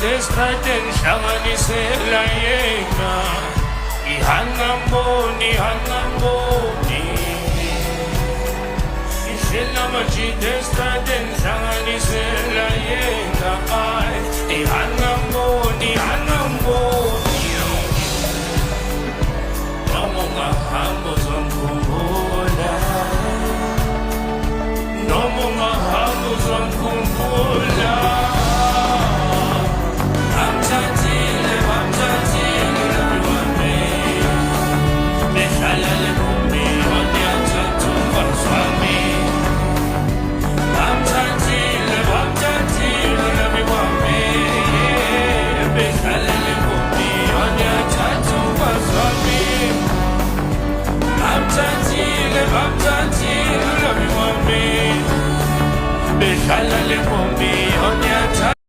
estradeni hlanganisela yena ihangamboni ihlela majida estradeni hlanganisela yena ihangamboni noma ungahamba uzomkhumbula noma ungahamba uzomkhumbula bamthathile lami wami behlala kumbi onyathathu umfazi wami bamthathile lami wami behlala kumbi onyathathu umfazi wami bamthathile lami wami behlala kumbi onyathathu